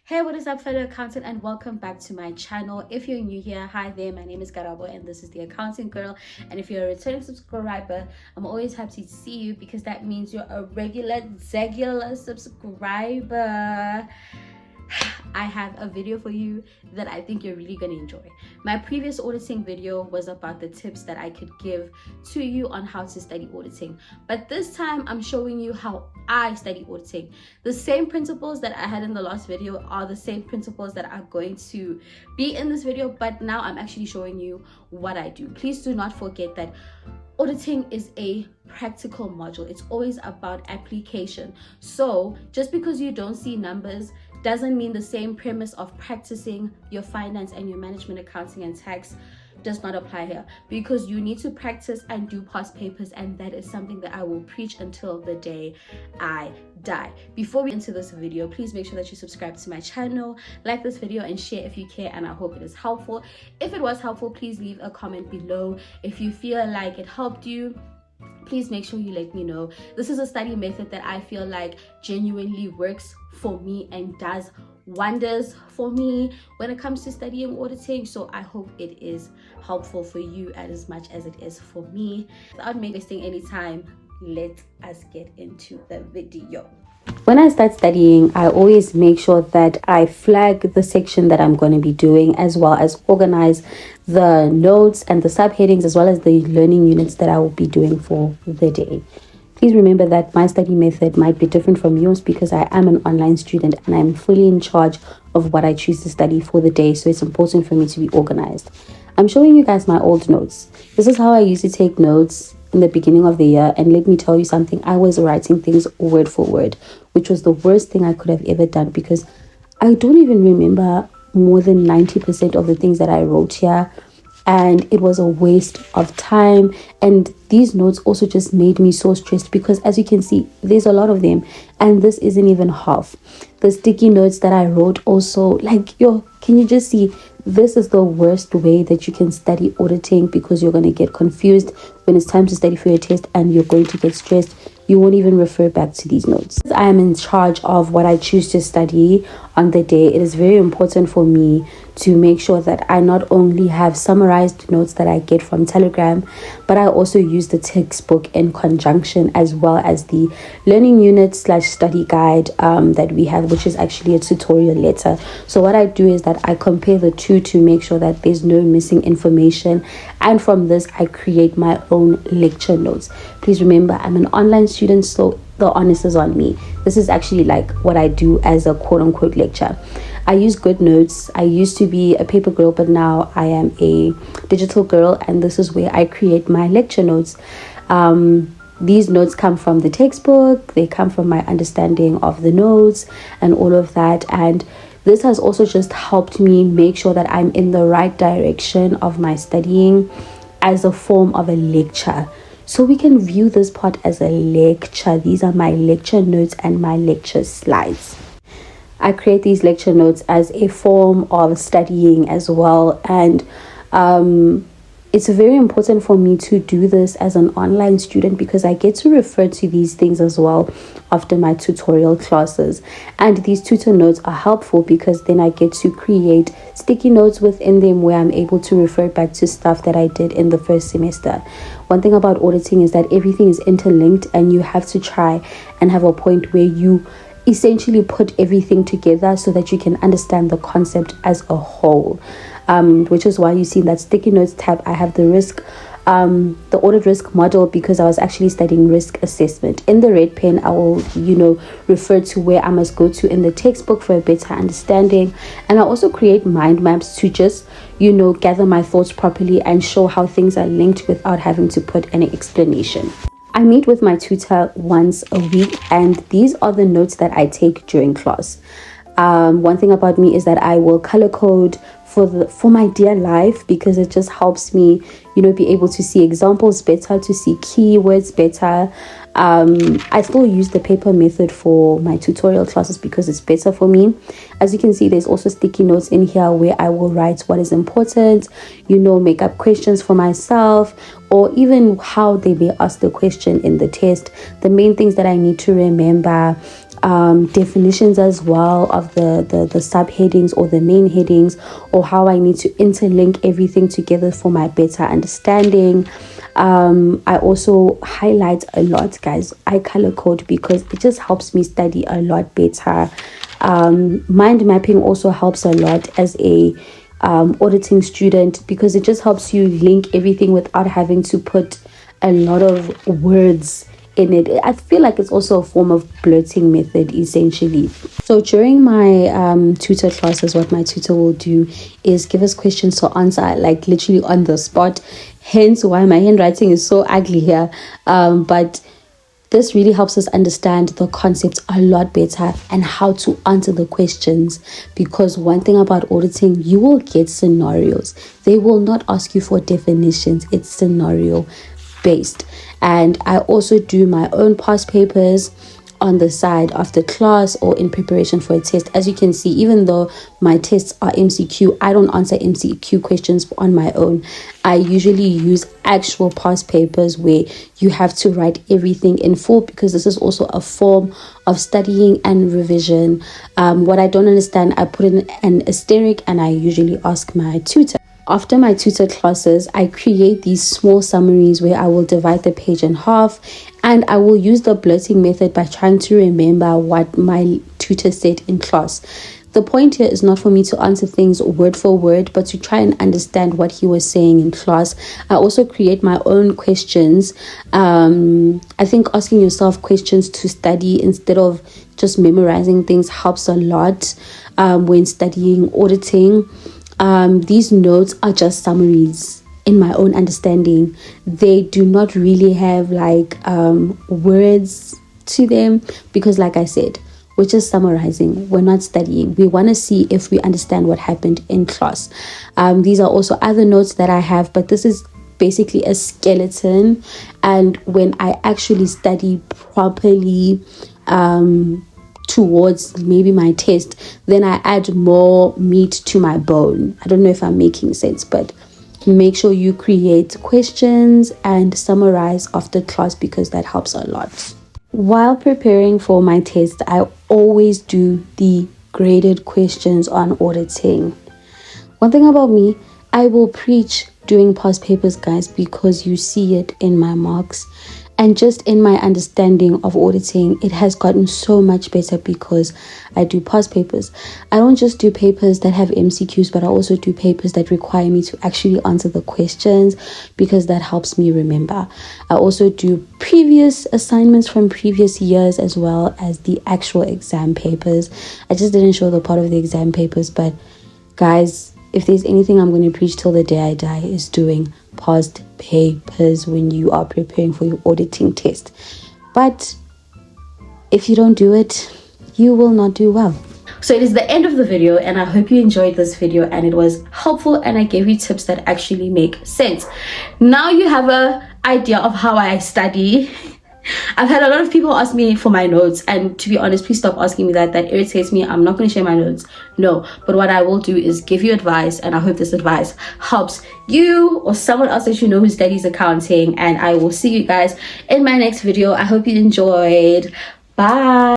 Hey, what is up, fellow accountant, and welcome back to my channel. If you're new here, hi there, my name is Garabo and this is the Accounting Girl. And if you're a returning subscriber, I'm always happy to see you because that means you're a regular subscriber. I have a video for you that I think you're really going to enjoy. My previous auditing video was about the tips that I could give to you on how to study auditing, but this time I'm showing you how I study auditing. The same principles that I had in the last video are the same principles that are going to be in this video, but now I'm actually showing you what I do. Please do not forget that auditing is a practical module. It's always about application. So just because you don't see numbers doesn't mean the same premise of practicing your finance and your management accounting and tax does not apply here, because you need to practice and do past papers, and that is something that I will preach until the day I die. Before we get into this video, please make sure that you subscribe to my channel, like this video, and share if you care, and I hope it is helpful. If it was helpful, please leave a comment below. If you feel like it helped you, please make sure you let me know. This is a study method that I feel like genuinely works for me and does wonders for me when it comes to studying auditing. So I hope it is helpful for you as much as it is for me. Without me wasting any time, let us get into the video. When I start studying, I always make sure that I flag the section that I'm going to be doing, as well as organize the notes and the subheadings, as well as the learning units that I will be doing for the day. Please remember that my study method might be different from yours because I am an online student and I'm fully in charge of what I choose to study for the day. So it's important for me to be organized. I'm showing you guys my old notes. This is how I used to take notes in the beginning of the year, and let me tell you something, I was writing things word for word, which was the worst thing I could have ever done, because I don't even remember more than 90% of the things that I wrote here, and it was a waste of time. And these notes also just made me so stressed because, as you can see, there's a lot of them, and this isn't even half. The sticky notes that I wrote also, like, can you just see? This is the worst way that you can study auditing, because you're going to get confused when it's time to study for your test, and you're going to get stressed. You won't even refer back to these notes. I am in charge of what I choose to study on the day. It is very important for me to make sure that I not only have summarized notes that I get from Telegram, but I also use the textbook in conjunction, as well as the learning unit / study guide that we have, which is actually a tutorial letter. So what I do is that I compare the two to make sure that there's no missing information, and from this I create my own lecture notes. Please remember, I'm an online student, so the onus is on me. This is actually like what I do as a quote-unquote lecture. I use good notes. I used to be a paper girl, but now I am a digital girl, and this is where I create my lecture notes. These notes come from the textbook, they come from my understanding of the notes and all of that, and this has also just helped me make sure that I'm in the right direction of my studying as a form of a lecture. So we can view this part as a lecture. These are my lecture notes and my lecture slides. I create these lecture notes as a form of studying as well, and it's very important for me to do this as an online student, because I get to refer to these things as well after my tutorial classes. And these tutor notes are helpful because then I get to create sticky notes within them where I'm able to refer back to stuff that I did in the first semester. One thing about auditing is that everything is interlinked, and you have to try and have a point where you essentially put everything together so that you can understand the concept as a whole, which is why you see in that sticky notes tab I have the audit risk model, because I was actually studying risk assessment. In the red pen I will refer to where I must go to in the textbook for a better understanding, and I also create mind maps to just gather my thoughts properly and show how things are linked without having to put any explanation. I meet with my tutor once a week, and these are the notes that I take during class. One thing about me is that I will color code for my dear life, because it just helps me be able to see examples better, to see keywords better. I still use the paper method for my tutorial classes because it's better for me. As you can see, there's also sticky notes in here where I will write what is important, make up questions for myself, or even how they may ask the question in the test, the main things that I need to remember, definitions as well of the subheadings or the main headings, or how I need to interlink everything together for my better understanding. I also highlight a lot, guys. I color code because it just helps me study a lot better. Mind mapping also helps a lot as a auditing student, because it just helps you link everything without having to put a lot of words in it. I feel like it's also a form of blurting method, essentially. So during my tutor classes, what my tutor will do is give us questions to answer, like literally on the spot. Hence why my handwriting is so ugly here. But this really helps us understand the concepts a lot better and how to answer the questions. Because one thing about auditing, you will get scenarios. They will not ask you for definitions. It's scenario based. And I also do my own past papers on the side after class or in preparation for a test. As you can see, even though my tests are MCQ, I don't answer MCQ questions on my own. I usually use actual past papers where you have to write everything in full, because this is also a form of studying and revision. What I don't understand, I put in an asterisk and I usually ask my tutor. After my tutor classes, I create these small summaries where I will divide the page in half, and I will use the blurting method by trying to remember what my tutor said in class. The point here is not for me to answer things word for word, but to try and understand what he was saying in class. I also create my own questions. I think asking yourself questions to study instead of just memorizing things helps a lot when studying auditing. These notes are just summaries in my own understanding. They do not really have like words to them, because like I said, we're just summarizing. We're not studying. We want to see if we understand what happened in class. These are also other notes that I have, but this is basically a skeleton. And when I actually study properly, towards maybe my test, then I add more meat to my bone. I don't know if I'm making sense, but make sure you create questions and summarize after class, because that helps a lot. While preparing for my test, I always do the graded questions on auditing. One thing about me, I will preach doing past papers, guys, because you see it in my marks. And just in my understanding of auditing, it has gotten so much better because I do past papers. I don't just do papers that have MCQs, but I also do papers that require me to actually answer the questions, because that helps me remember. I also do previous assignments from previous years, as well as the actual exam papers. I just didn't show the part of the exam papers, but guys, if there's anything I'm going to preach till the day I die, is doing past papers when you are preparing for your auditing test. But if you don't do it, you will not do well. So it is the end of the video, and I hope you enjoyed this video and it was helpful and I gave you tips that actually make sense. Now you have an idea of how I study. I've had a lot of people ask me for my notes, and to be honest, please stop asking me that. That irritates me. I'm not going to share my notes. No, but what I will do is give you advice, and I hope this advice helps you or someone else that you know who studies accounting. And I will see you guys in my next video. I hope you enjoyed. Bye.